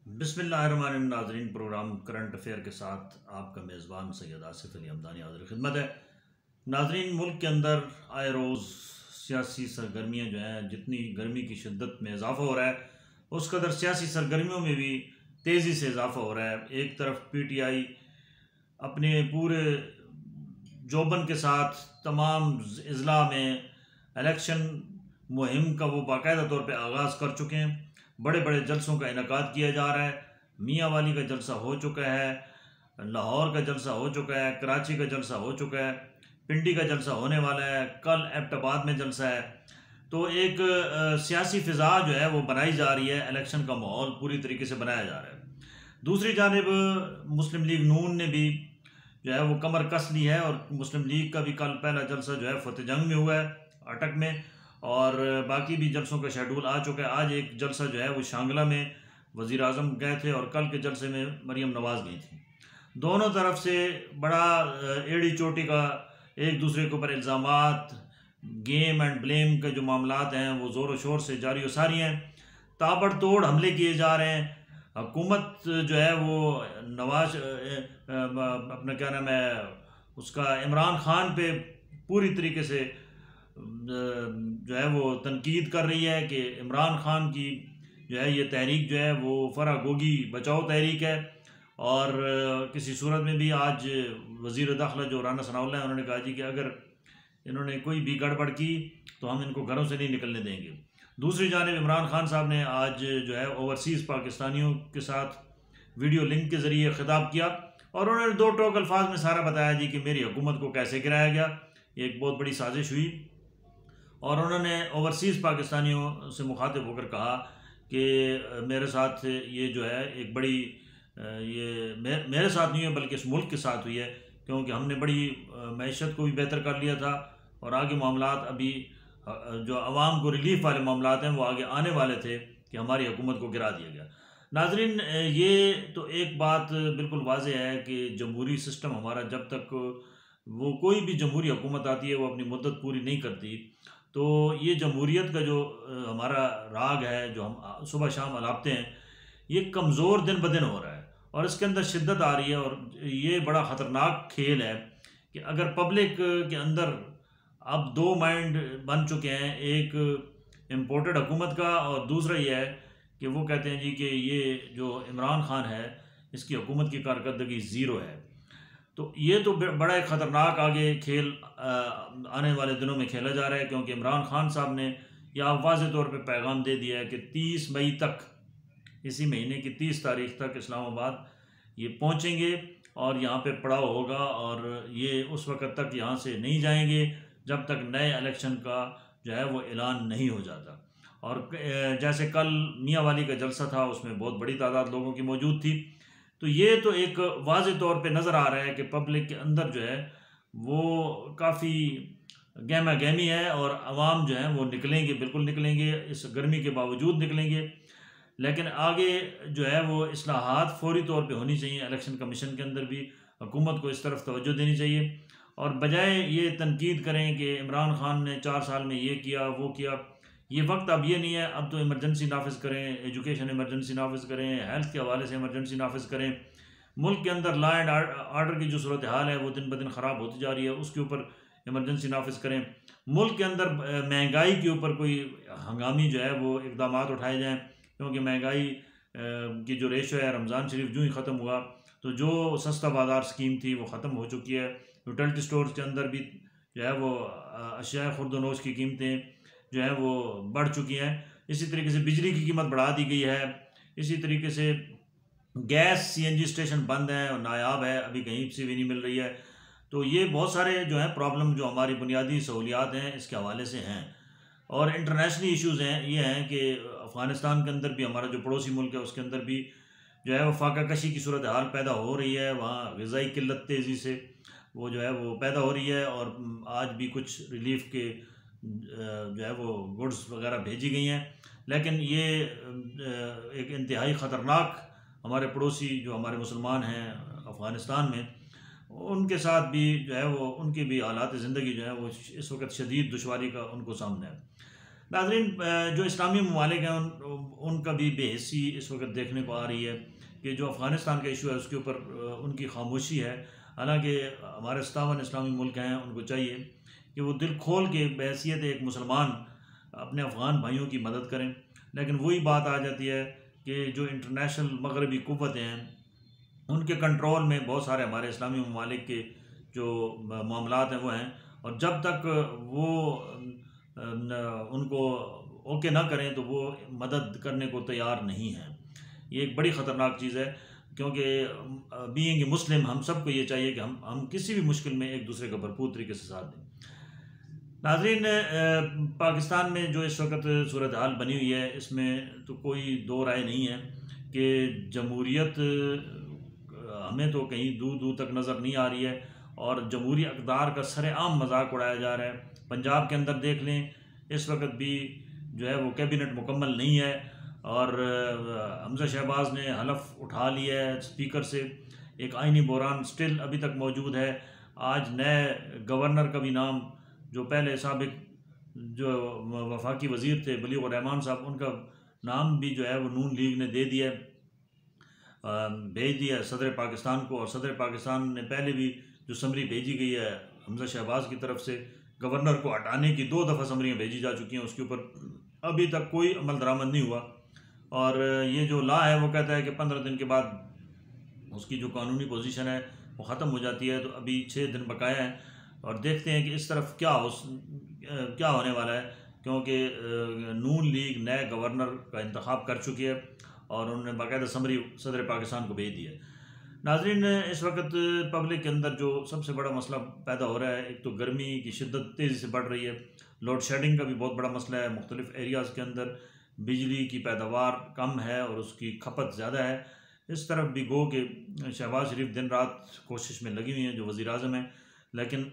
बिस्मिल्लाहिर्रहमानिर्रहीम। नाज़रीन, programme current affair के साथ आपका मेज़बान सैयद आसिफ अली हमदानी हाज़िर खिदमत है। नाज़रीन, मुल्क के अंदर आए रोज़ सियासी सरगर्मियाँ जो हैं, जितनी गर्मी की शिद्दत में इजाफ़ा हो रहा है उस कदर सियासी सरगर्मियों में भी तेज़ी से इजाफ़ा हो रहा है। एक तरफ PTI अपने पूरे जोबन के साथ तमाम अज़ला में इलेक्शन मुहिम का वो बाकायदा तौर पे आगाज़ कर चुके हैं। बड़े बड़े जलसों का इनकाद किया जा रहा है। मियाँ वाली का जलसा हो चुका है, लाहौर का जलसा हो चुका है, कराची का जलसा हो चुका है, पिंडी का जलसा होने वाला है, कल एबटाबाद में जलसा है। तो एक सियासी फ़िज़ा जो है वो बनाई जा रही है, इलेक्शन का माहौल पूरी तरीके से बनाया जा रहा है। दूसरी जानिब मुस्लिम लीग नून ने भी जो है वो कमर कस ली है और मुस्लिम लीग का भी कल पहला जलसा जो है फतेह जंग में हुआ है, अटक में, और बाकी भी जलसों का शेड्यूल आ चुका है। आज एक जलसा जो है वो शांगला में वज़ीर आज़म गए थे और कल के जलसे में मरीम नवाज़ गई थी। दोनों तरफ से बड़ा एड़ी चोटी का एक दूसरे के ऊपर इल्ज़ामात, गेम एंड ब्लेम के जो मामलात हैं वो ज़ोर शोर से जारी व सारी हैं। ताबड़तोड़ हमले किए जा रहे हैं। हुकूमत जो है वो नवाज अपना क्या नाम है उसका इमरान खान पे पूरी तरीके से जो है वो तनकीद कर रही है कि इमरान खान की जो है ये तहरीक जो है वो फरागोगी बचाओ तहरीक है। और किसी सूरत में भी आज वज़ीर दाखिला जो राना सनाउल्लाह है उन्होंने कहा जी कि अगर इन्होंने कोई भी गड़बड़ की तो हम इनको घरों से नहीं निकलने देंगे। दूसरी जानिब इमरान खान साहब ने आज जो है ओवरसीज़ पाकिस्तानियों के साथ वीडियो लिंक के ज़रिए ख़िताब किया और उन्होंने दो टोक अल्फाज में सारा बताया जी कि मेरी हुकूमत को कैसे गिराया गया, एक बहुत बड़ी साजिश हुई। और उन्होंने ओवरसीज़ पाकिस्तानियों से मुखातिब होकर कहा कि मेरे साथ ये जो है एक बड़ी ये मेरे साथ नहीं है बल्कि इस मुल्क के साथ हुई है, क्योंकि हमने बड़ी मैशत को भी बेहतर कर लिया था और आगे मामलात अभी जो आवाम को रिलीफ वाले मामलात हैं वो आगे आने वाले थे कि हमारी हुकूमत को गिरा दिया गया। नाजरीन, ये तो एक बात बिल्कुल वाज़ेह है कि जमहूरी सिस्टम हमारा जब तक वो कोई भी जमहूरी हुकूमत आती है वो अपनी मुद्दत पूरी नहीं करती, तो ये जमहूरियत का जो हमारा राग है जो हम सुबह शाम अलापते हैं ये कमज़ोर दिन ब दिन हो रहा है और इसके अंदर शिद्दत आ रही है। और ये बड़ा ख़तरनाक खेल है कि अगर पब्लिक के अंदर अब दो माइंड बन चुके हैं, एक इम्पोर्टेड हुकूमत का और दूसरा ये है कि वो कहते हैं जी कि ये जो इमरान खान है इसकी हुकूमत की कारकर्दगी ज़ीरो है। तो ये तो बड़ा एक ख़तरनाक आगे खेल आने वाले दिनों में खेला जा रहा है, क्योंकि इमरान खान साहब ने यह वाज़ेह तौर पे पैगाम दे दिया है कि 30 मई तक, इसी महीने की 30 तारीख तक इस्लामाबाद ये पहुँचेंगे और यहाँ पे पड़ाव होगा और ये उस वक़्त तक यहाँ से नहीं जाएंगे जब तक नए इलेक्शन का जो है वो ऐलान नहीं हो जाता। और जैसे कल मियाँ वाली का जलसा था उसमें बहुत बड़ी तादाद लोगों की मौजूद थी। तो ये तो एक वाज़ेह तौर पे नज़र आ रहा है कि पब्लिक के अंदर जो है वो काफ़ी गहमा गहमी है और आवाम जो है वो निकलेंगे, बिल्कुल निकलेंगे, इस गर्मी के बावजूद निकलेंगे। लेकिन आगे जो है वो इस्लाहात फौरी तौर पे होनी चाहिए। इलेक्शन कमीशन के अंदर भी हुकूमत को इस तरफ तवज्जो देनी चाहिए और बजाय ये तनकीद करें कि इमरान खान ने 4 साल में ये किया वो किया, ये वक्त अब ये नहीं है। अब तो इमरजेंसी नाफिज करें, एजुकेशन इमरजेंसी नाफिज करें, हेल्थ के हवाले से इमरजेंसी नाफिज करें। मुल्क के अंदर लॉ एंड आर्डर की जो सूरत हाल है वो दिन ब दिन ख़राब होती जा रही है, उसके ऊपर इमरजेंसी नाफिज करें। मुल्क के अंदर महंगाई के ऊपर कोई हंगामी जो है वो इकदाम उठाए जाएँ, क्योंकि महंगाई की जो रेशो है रमज़ान शरीफ जो ही ख़त्म हुआ तो जो सस्ता बाज़ार स्कीम थी वो ख़त्म हो चुकी है। यूटिलिटी स्टोर के अंदर भी जो है वो अशिया खुर्दनोश की कीमतें जो है वो बढ़ चुकी हैं। इसी तरीके से बिजली की कीमत बढ़ा दी गई है। इसी तरीके से गैस CNG स्टेशन बंद हैं और नायाब है, अभी कहीं से भी नहीं मिल रही है। तो ये बहुत सारे जो है प्रॉब्लम जो हमारी बुनियादी सहूलियात हैं इसके हवाले से हैं। और इंटरनेशनली इश्यूज़ हैं, ये हैं कि अफ़गानिस्तान के अंदर भी हमारा जो पड़ोसी मुल्क है उसके अंदर भी जो है वो फाका कशी की सूरत हाल पैदा हो रही है। वहाँ ग़िज़ाई किल्लत तेज़ी से वो जो है वो पैदा हो रही है और आज भी कुछ रिलीफ के जो है वो गुड्स वगैरह भेजी गई हैं। लेकिन ये एक इंतहाई ख़तरनाक हमारे पड़ोसी जो हमारे मुसलमान हैं अफ़गानिस्तान में, उनके साथ भी जो है वो उनकी भी हालात ज़िंदगी जो है वो इस वक्त शदीद दुश्वारी का उनको सामने है। नाज़रीन, जो इस्लामी ममालिक हैं उनका भी बेहिस्सी इस वक्त देखने को आ रही है कि जो अफ़गानिस्तान का इशू है उसके ऊपर उनकी खामोशी है। हालांकि हमारे 57 इस्लामी मुल्क हैं, उनको चाहिए कि वो दिल खोल के बहैसियत एक मुसलमान अपने अफ़गान भाइयों की मदद करें। लेकिन वही बात आ जाती है कि जो इंटरनेशनल मगरबी क़ुव्वतें हैं उनके कंट्रोल में बहुत सारे हमारे इस्लामी ममालिक के जो मामलात हैं वो हैं, और जब तक वो उनको ओके ना करें तो वो मदद करने को तैयार नहीं हैं। ये एक बड़ी ख़तरनाक चीज़ है, क्योंकि बीइंग मुस्लिम हम सबको ये चाहिए कि हम किसी भी मुश्किल में एक दूसरे का भरपूर तरीके से साथ दें। नाज़रीन, पाकिस्तान में जो इस वक्त सूरत हाल बनी हुई है इसमें तो कोई दो राय नहीं है कि जमहूरियत हमें तो कहीं दूर दूर तक नज़र नहीं आ रही है, और जमहूरी अक़दार का सरेआम मजाक उड़ाया जा रहा है। पंजाब के अंदर देख लें, इस वक्त भी जो है वो कैबिनेट मुकम्मल नहीं है, और हमज़ा शहबाज ने हलफ उठा लिया है स्पीकर से। एक आइनी बहरान स्टिल अभी तक मौजूद है। आज नए गवर्नर का भी नाम, जो पहले साबिक जो वफाकी वज़ीर थे बलीग़ रहमान साहब, उनका नाम भी जो है वो नून लीग ने दे दिया, भेज दिया सदर पाकिस्तान को। और सदर पाकिस्तान ने पहले भी जो समरी भेजी गई है हमज़ा शहबाज की तरफ से गवर्नर को हटाने की 2 दफ़ा समरियाँ भेजी जा चुकी हैं, उसके ऊपर अभी तक कोई अमल दरामद नहीं हुआ। और ये जो लॉ है वो कहता है कि 15 दिन के बाद उसकी जो कानूनी पोजीशन है वो ख़त्म हो जाती है। तो अभी 6 दिन बकाया हैं, और देखते हैं कि इस तरफ क्या होने वाला है, क्योंकि नून लीग नए गवर्नर का इंतखाब कर चुकी है और उन्होंने बाकायदा समरी सदर पाकिस्तान को भेज दिया है। नाज़रीन, इस वक्त पब्लिक के अंदर जो सबसे बड़ा मसला पैदा हो रहा है, एक तो गर्मी की शिद्दत तेज़ी से बढ़ रही है, लोड शेडिंग का भी बहुत बड़ा मसला है। मुख्तलिफ एरियाज़ के अंदर बिजली की पैदावार कम है और उसकी खपत ज़्यादा है। इस तरफ भी गो कि शहबाज शरीफ दिन रात कोशिश में लगी हुई हैं जो वज़ीर आज़म हैं, लेकिन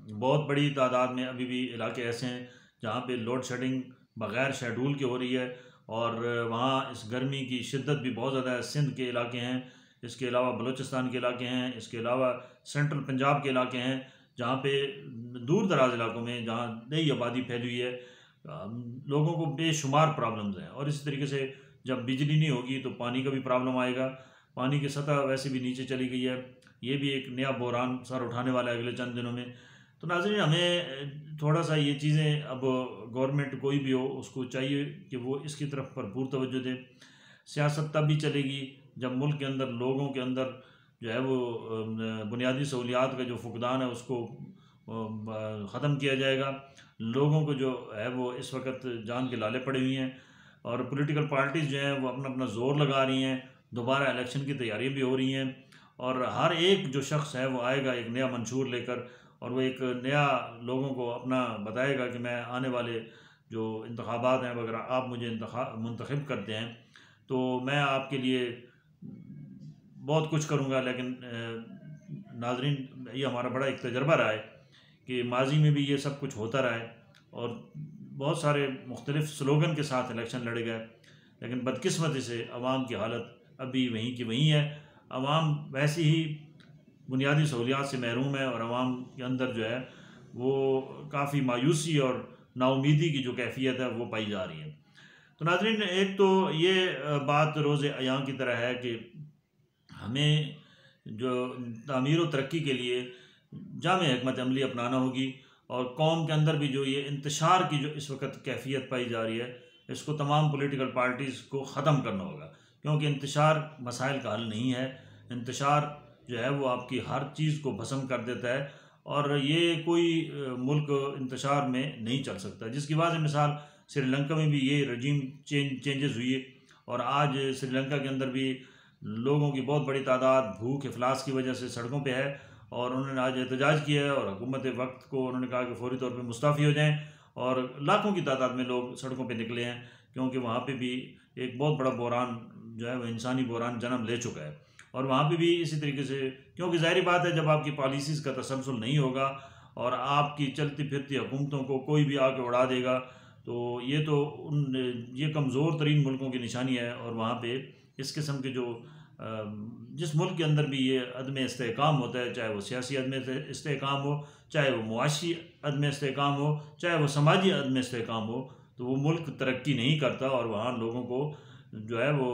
बहुत बड़ी तादाद में अभी भी इलाके ऐसे हैं जहाँ पे लोड शेडिंग बग़ैर शेड्यूल के हो रही है, और वहाँ इस गर्मी की शिद्दत भी बहुत ज़्यादा है। सिंध के इलाके हैं, इसके अलावा बलूचिस्तान के इलाके हैं, इसके अलावा सेंट्रल पंजाब के इलाके हैं, जहाँ पे दूर दराज इलाकों में जहाँ नई आबादी फैली हुई है, लोगों को बेशुमार प्रॉब्लम्स हैं। और इसी तरीके से जब बिजली नहीं होगी तो पानी का भी प्रॉब्लम आएगा। पानी की सतह वैसे भी नीचे चली गई है, ये भी एक नया बहरान सर उठाने वाला है अगले चंद दिनों में। तो नाज़रीन, हमें थोड़ा सा ये चीज़ें, अब गवर्नमेंट कोई भी हो उसको चाहिए कि वो इसकी तरफ भरपूर तवज्जो दे। सियासत तब भी चलेगी जब मुल्क के अंदर लोगों के अंदर जो है वो बुनियादी सहूलियात का जो फुकदान है उसको ख़त्म किया जाएगा। लोगों को जो है वो इस वक्त जान के लाले पड़े हुई हैं, और पॉलिटिकल पार्टीज़ जो हैं वो अपना अपना ज़ोर लगा रही हैं, दोबारा इलेक्शन की तैयारियाँ भी हो रही हैं, और हर एक जो शख्स है वो आएगा एक नया मंशूर लेकर, और वो एक नया लोगों को अपना बताएगा कि मैं आने वाले जो इंतखाबात हैं, अगर आप मुझे मुंतखब करते हैं तो मैं आपके लिए बहुत कुछ करूँगा। लेकिन नाज़रीन, ये हमारा बड़ा एक तजर्बा रहा है कि माजी में भी ये सब कुछ होता रहा है, और बहुत सारे मुख्तलिफ़ स्लोगन के साथ इलेक्शन लड़े गए, लेकिन बदकिस्मती से अवाम की हालत अभी वहीं की वहीं है। अवाम वैसे ही बुनियादी सहूलियात से महरूम है, और अवाम के अंदर जो है वो काफ़ी मायूसी और नाउमीदी की जो कैफियत है वो पाई जा रही है। तो नाज़रीन, एक तो ये बात रोज़ अयां की तरह है कि हमें जो तामीर व तरक्की के लिए जामे हिकमत अमली अपनाना होगी, और कौम के अंदर भी जो ये इंतशार की जो इस वक्त कैफियत पाई जा रही है इसको तमाम पॉलिटिकल पार्टीज़ को ख़त्म करना होगा, क्योंकि इंतशार मसाइल का हल नहीं है। इंतशार जो है वो आपकी हर चीज़ को भस्म कर देता है, और ये कोई मुल्क इंतशार में नहीं चल सकता। जिसकी वाज़ेह मिसाल श्रीलंका में भी ये रजीम चेंजेस हुई, और आज श्रीलंका के अंदर भी लोगों की बहुत बड़ी तादाद भूख इफलास की वजह से सड़कों पे है, और उन्होंने आज एहतजाज किया है, और हुकूमत वक्त को उन्होंने कहा कि फौरी तौर पे मुस्तफ़ी हो जाएं, और लाखों की तादाद में लोग सड़कों पे निकले हैं, क्योंकि वहाँ पे भी एक बहुत बड़ा बहरान जो है वो इंसानी बहरान जन्म ले चुका है। और वहाँ पे भी इसी तरीके से, क्योंकि ज़ाहिर बात है जब आपकी पॉलिसीज़ का तसलसल नहीं होगा और आपकी चलती फिरती हुकूमतों को कोई भी आके उड़ा देगा, तो ये कमज़ोर तरीन मुल्कों की निशानी है। और वहाँ पे इस किस्म के जो जिस मुल्क के अंदर भी ये अदम इस्तेहकाम होता है, चाहे वो सियासी अदम इस्तेहकाम हो, चाहे वो मुआशी अदम इस्तेहकाम हो, चाहे वो समाजी अदम इस्तेहकाम हो, तो वो मुल्क तरक्की नहीं करता और वहाँ लोगों को जो है वो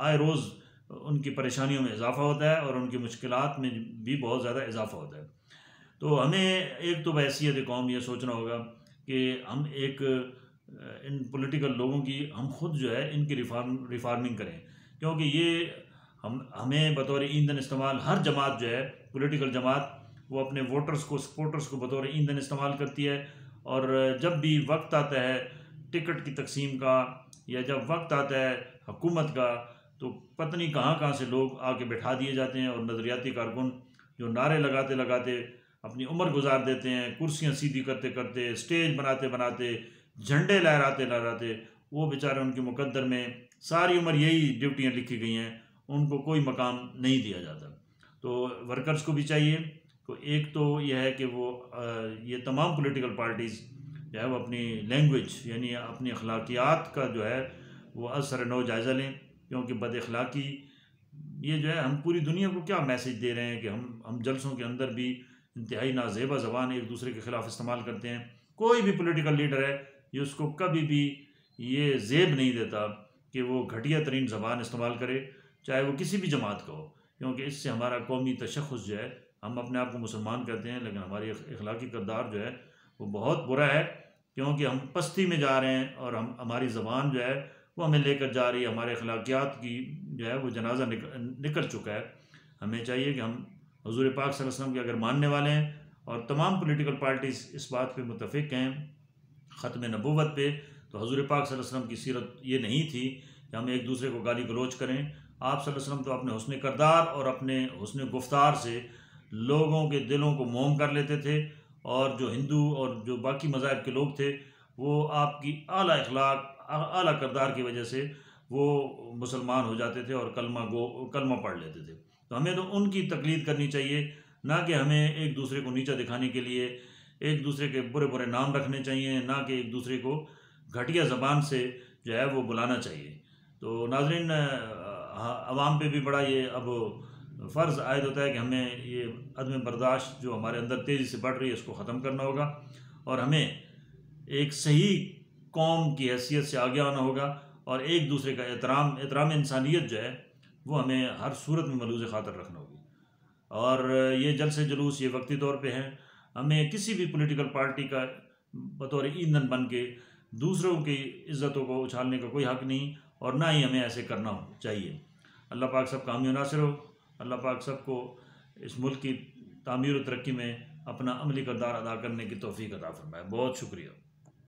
आए रोज़ उनकी परेशानियों में इजाफ़ा होता है और उनकी मुश्किलात में भी बहुत ज़्यादा इजाफ़ा होता है। तो हमें एक तो बहैसियत कौम ये सोचना होगा कि हम एक इन पॉलिटिकल लोगों की हम खुद जो है इनकी रिफार्मिंग करें, क्योंकि ये हमें बतौर ईंधन इस्तेमाल हर जमात जो है पॉलिटिकल जमात वो अपने वोटर्स को सपोर्टर्स को बतौर ईंधन इस्तेमाल करती है। और जब भी वक्त आता है टिकट की तकसीम का या जब वक्त आता है हुकूमत का, तो पता नहीं कहाँ कहाँ से लोग आके बैठा दिए जाते हैं और नज़रियाती कारकुन जो नारे लगाते लगाते अपनी उम्र गुजार देते हैं, कुर्सियाँ सीधी करते करते, स्टेज बनाते बनाते, झंडे लहराते लहराते, वो बेचारे उनके मुकद्दर में सारी उम्र यही ड्यूटियाँ लिखी गई हैं, उनको कोई मकाम नहीं दिया जाता। तो वर्कर्स को भी चाहिए तो एक तो यह है कि वो ये तमाम पॉलिटिकल पार्टीज़ जो है वो अपनी लैंग्वेज यानी अपनी अखलाकियात का जो है वो असर नौ जायज़ा लें, क्योंकि बद अखलाकी ये जो है हम पूरी दुनिया को क्या मैसेज दे रहे हैं कि हम जलसों के अंदर भी इंतहाई नाजेबा ज़बान एक दूसरे के ख़िलाफ़ इस्तेमाल करते हैं। कोई भी पॉलिटिकल लीडर है ये उसको कभी भी ये ज़ेब नहीं देता कि वो घटिया तरीन ज़बान इस्तेमाल करे, चाहे वो किसी भी जमात का हो, क्योंकि इससे हमारा कौमी तशख़्ख़ुस जो है, हम अपने आप को मुसलमान कहते हैं लेकिन हमारी अखलाकी किरदार जो है वो बहुत बुरा है, क्योंकि हम पस्ती में जा रहे हैं और हमारी ज़बान जो है वो हमें लेकर जा रही है, हमारे अखलाकियात की जो है वो जनाजा निकल चुका है। हमें चाहिए कि हम हुज़ूर पाक सल्लल्लाहु अलैहि वसल्लम के अगर मानने वाले हैं और तमाम पॉलिटिकल पार्टीज़ इस बात पे मुत्तफ़िक हैं ख़त्म नबूवत पे, तो हुज़ूर पाक सल्लल्लाहु अलैहि वसल्लम की सीरत ये नहीं थी कि हम एक दूसरे को गाली गलौज करें। आप सल्लल्लाहु अलैहि वसल्लम तो अपने हुस्न किरदार और अपने हुस्न गुफ्तार से लोगों के दिलों को मोम कर लेते थे, और जो हिंदू और जो बाकी मज़ाहिब के लोग थे वो आपकी आला अखलाक आला किरदार की वजह से वो मुसलमान हो जाते थे और कलमा पढ़ लेते थे। तो हमें तो उनकी तकलीद करनी चाहिए, ना कि हमें एक दूसरे को नीचा दिखाने के लिए एक दूसरे के बुरे बुरे नाम रखने चाहिए, ना कि एक दूसरे को घटिया ज़बान से जो है वो बुलाना चाहिए। तो नाज़रीन, आवाम पे भी बड़ा ये अब फ़र्ज़ आयद होता है कि हमें ये अदम बर्दाश्त जो हमारे अंदर तेज़ी से बढ़ रही है इसको ख़त्म करना होगा, और हमें एक सही कौम की हैसियत से आगे आना होगा, और एक दूसरे का एहतराम इंसानियत जो है वो हमें हर सूरत में मलूज़ ख़ातर रखना होगी। और ये जलसे जुलूस ये वक्ती तौर पे हैं, हमें किसी भी पॉलिटिकल पार्टी का बतौर ईंधन बन के दूसरों की इज़्ज़तों को उछालने का कोई हक़ नहीं, और ना ही हमें ऐसे करना चाहिए। अल्लाह पाक सब कामयाब नासिर हो। अल्लाह पाक सबको इस मुल्क की तामीर और तरक्की में अपना अमली किरदार अदा करने की तौफ़ीक़ अता फ़रमाए। बहुत शुक्रिया।